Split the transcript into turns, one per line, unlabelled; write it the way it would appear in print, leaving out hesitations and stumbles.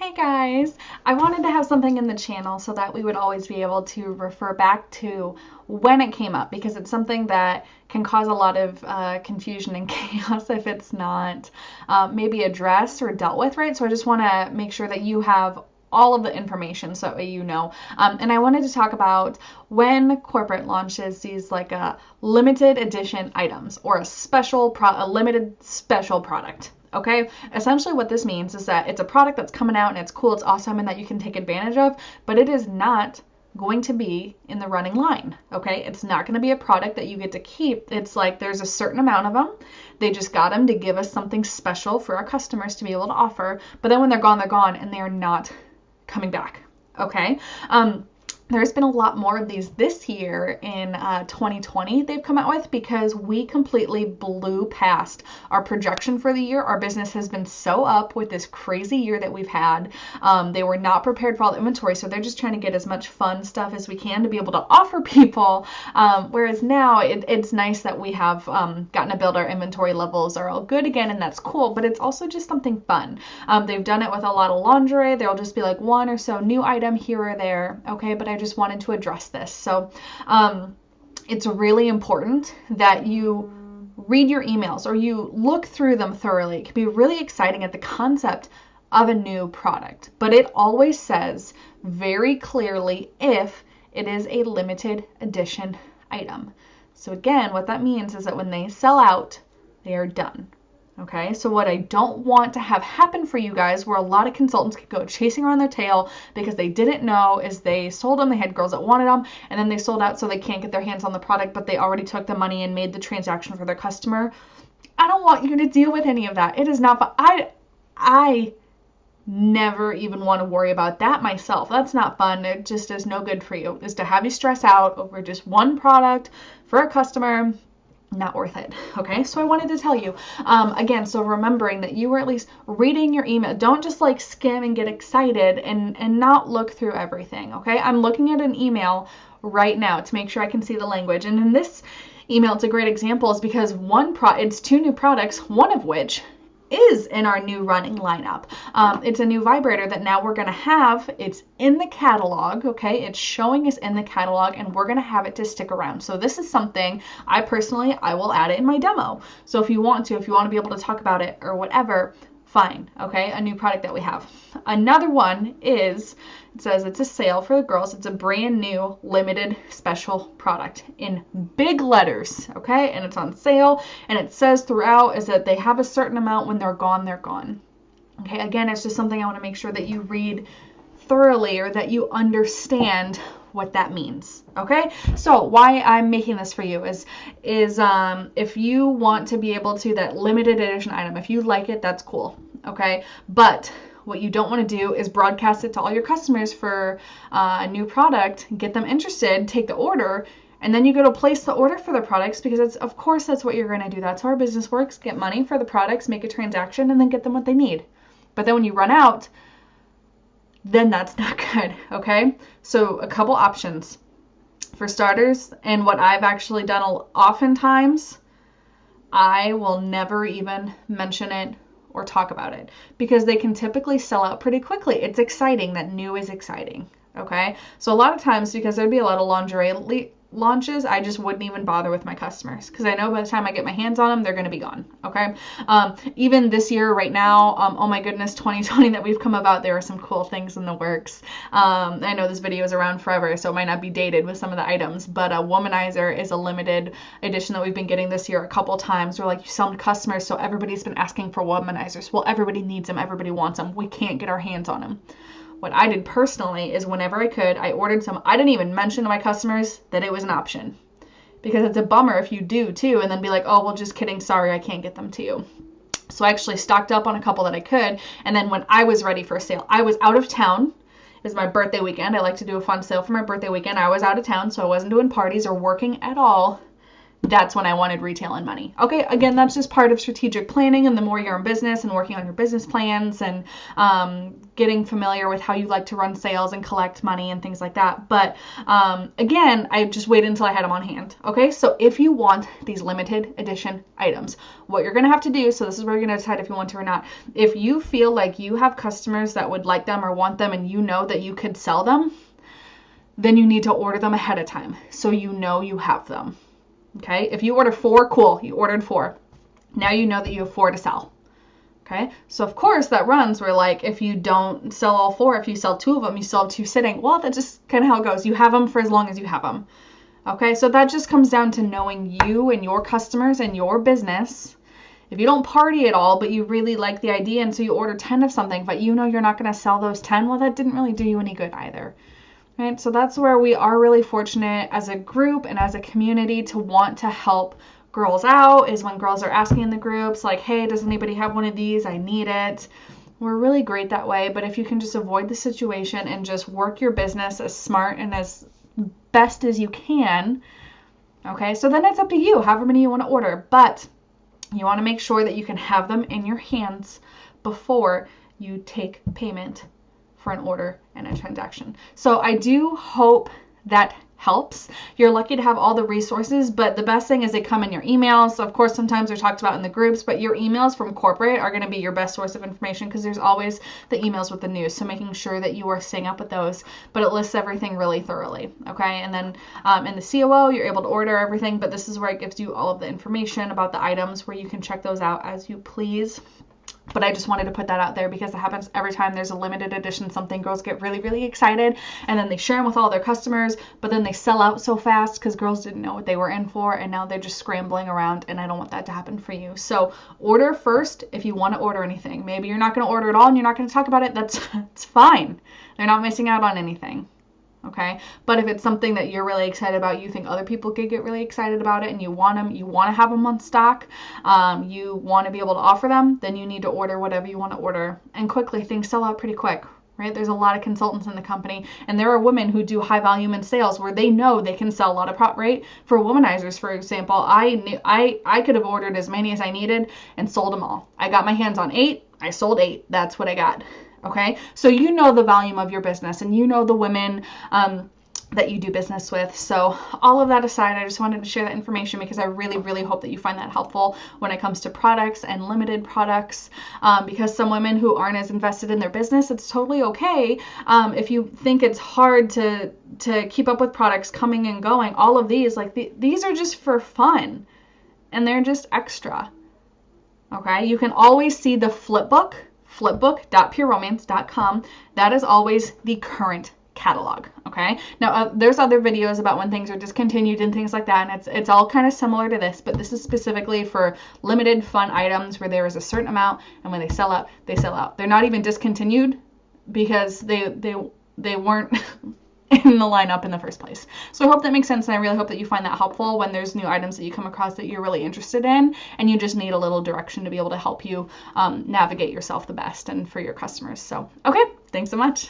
Hey guys, I wanted to have something in the channel so that we would always be able to refer back to when it came up because it's something that can cause a lot of confusion and chaos if it's not maybe addressed or dealt with, right? So I just want to make sure that you have all of the information so that way you know. And I wanted to talk about when corporate launches these like limited edition items or a limited special product. Okay, essentially what this means is that it's a product that's coming out and it's cool, it's awesome, and that you can take advantage of, but it is not going to be in the running line. Okay, it's not going to be a product that you get to keep. It's like there's a certain amount of them. They just got them to give us something special for our customers to be able to offer, but then when they're gone, and they're not coming back. Okay. There's been a lot more of these this year in 2020 they've come out with because we completely blew past our projection for the year. Our business has been so up with this crazy year that we've had. They were not prepared for all the inventory, so they're just trying to get as much fun stuff as we can to be able to offer people. Whereas now it's nice that we have gotten to build our inventory levels are all good again, and that's cool, but it's also just something fun. They've done it with a lot of lingerie. There'll just be like one or so new item here or there. Okay, but I just wanted to address this. So it's really important that you read your emails or you look through them thoroughly. It can be really exciting at the concept of a new product, but it always says very clearly if it is a limited edition item. So again, what that means is that when they sell out, they are done. Okay, so what I don't want to have happen for you guys, where a lot of consultants could go chasing around their tail because they didn't know, is they sold them, they had girls that wanted them, and then they sold out so they can't get their hands on the product, but they already took the money and made the transaction for their customer. I don't want you to deal with any of that. It is not fun. I never even want to worry about that myself. That's not fun. It just is no good for you, is to have you stress out over just one product for a customer. Not worth it. Okay, so I wanted to tell you again, so remembering that you were at least reading your email. Don't just like skim and get excited and not look through everything. Okay, I'm looking at an email right now to make sure I can see the language, and in this email it's a great example is because it's two new products, one of which is in our new running lineup. It's a new vibrator that now we're going to have. It's in the catalog, okay? It's showing us in the catalog, and we're going to have it to stick around. So this is something I will add it in my demo. So if you want to be able to talk about it or whatever, fine, okay? A new product that we have. Another one is, it says it's a sale for the girls. It's a brand new limited special product in big letters, okay? And it's on sale, and it says throughout is that they have a certain amount. When they're gone, they're gone. Okay, again, it's just something I want to make sure that you read thoroughly or that you understand what that means. Okay, so why I'm making this for you is if you want to be able to, that limited edition item, if you like it, that's cool. Okay, but what you don't want to do is broadcast it to all your customers for a new product, get them interested, take the order, and then you go to place the order for the products because of course that's what you're going to do. That's how our business works. Get money for the products, make a transaction, and then get them what they need. But then when you run out, then that's not good, okay? So a couple options. For starters, and what I've actually done oftentimes, I will never even mention it or talk about it because they can typically sell out pretty quickly. It's exciting. That new is exciting, okay? So a lot of times, because there'd be a lot of lingerie launches, I just wouldn't even bother with my customers because I know by the time I get my hands on them, they're going to be gone. Okay. Even this year right now, oh my goodness, 2020 that we've come about, there are some cool things in the works. I know this video is around forever, so it might not be dated with some of the items, but a womanizer is a limited edition that we've been getting this year a couple times. We're like, you sell to customers, so everybody's been asking for womanizers. Well, everybody needs them. Everybody wants them. We can't get our hands on them. What I did personally is whenever I could, I ordered some. I didn't even mention to my customers that it was an option because it's a bummer if you do too and then be like, oh, well, just kidding. Sorry, I can't get them to you. So I actually stocked up on a couple that I could. And then when I was ready for a sale, I was out of town. It's my birthday weekend. I like to do a fun sale for my birthday weekend. I was out of town, so I wasn't doing parties or working at all. that's when I wanted retail and money. Okay, again, that's just part of strategic planning, and the more you're in business and working on your business plans and getting familiar with how you like to run sales and collect money and things like that. But again, I just waited until I had them on hand. Okay, so if you want these limited edition items, what you're going to have to do, so this is where you're going to decide if you want to or not. If you feel like you have customers that would like them or want them and you know that you could sell them, then you need to order them ahead of time so you know you have them. Okay, if you order 4, cool, you ordered 4. Now you know that you have 4 to sell. Okay, so of course that runs where, like, if you don't sell all 4, if you sell 2 of them, you still have 2 sitting. Well, that's just kind of how it goes. You have them for as long as you have them. Okay, so that just comes down to knowing you and your customers and your business. If you don't party at all, but you really like the idea, and so you order 10 of something, but you know you're not going to sell those 10, well, that didn't really do you any good either. Right? So that's where we are really fortunate as a group and as a community to want to help girls out, is when girls are asking in the groups, like, hey, does anybody have one of these? I need it. We're really great that way. But if you can just avoid the situation and just work your business as smart and as best as you can, okay, so then it's up to you, however many you want to order. But you want to make sure that you can have them in your hands before you take payment for an order and a transaction. So I do hope that helps. You're lucky to have all the resources, but the best thing is they come in your emails. So of course, sometimes they're talked about in the groups, but your emails from corporate are going to be your best source of information, because there's always the emails with the news. So making sure that you are staying up with those, but it lists everything really thoroughly. Okay. And then in the C.I.A, you're able to order everything, but this is where it gives you all of the information about the items where you can check those out as you please. But I just wanted to put that out there because it happens every time there's a limited edition something. Girls get really, really excited, and then they share them with all their customers, but then they sell out so fast because girls didn't know what they were in for, and now they're just scrambling around, and I don't want that to happen for you. So order first if you want to order anything. Maybe you're not going to order at all and you're not going to talk about it. That's fine. They're not missing out on anything. Okay, but if it's something that you're really excited about, you think other people could get really excited about it, and you want them, you want to have them on stock, you want to be able to offer them, then you need to order whatever you want to order. And quickly, things sell out pretty quick, right? There's a lot of consultants in the company, and there are women who do high volume in sales where they know they can sell a lot of right? For womanizers, for example, I could have ordered as many as I needed and sold them all. I got my hands on 8, I sold 8. That's what I got. Okay, so you know the volume of your business, and you know the women that you do business with. So all of that aside, I just wanted to share that information because I really, really hope that you find that helpful when it comes to products and limited products, because some women who aren't as invested in their business, it's totally okay. If you think it's hard to keep up with products coming and going, all of these, like these are just for fun, and they're just extra. Okay, you can always see the flipbook. Flipbook.pureromance.com. That is always the current catalog. Okay. Now there's other videos about when things are discontinued and things like that, and it's all kind of similar to this, but this is specifically for limited fun items where there is a certain amount, and when they sell out, they sell out. They're not even discontinued because they weren't in the lineup in the first place. So I hope that makes sense, and I really hope that you find that helpful when there's new items that you come across that you're really interested in, and you just need a little direction to be able to help you navigate yourself the best and for your customers. So, okay, thanks so much.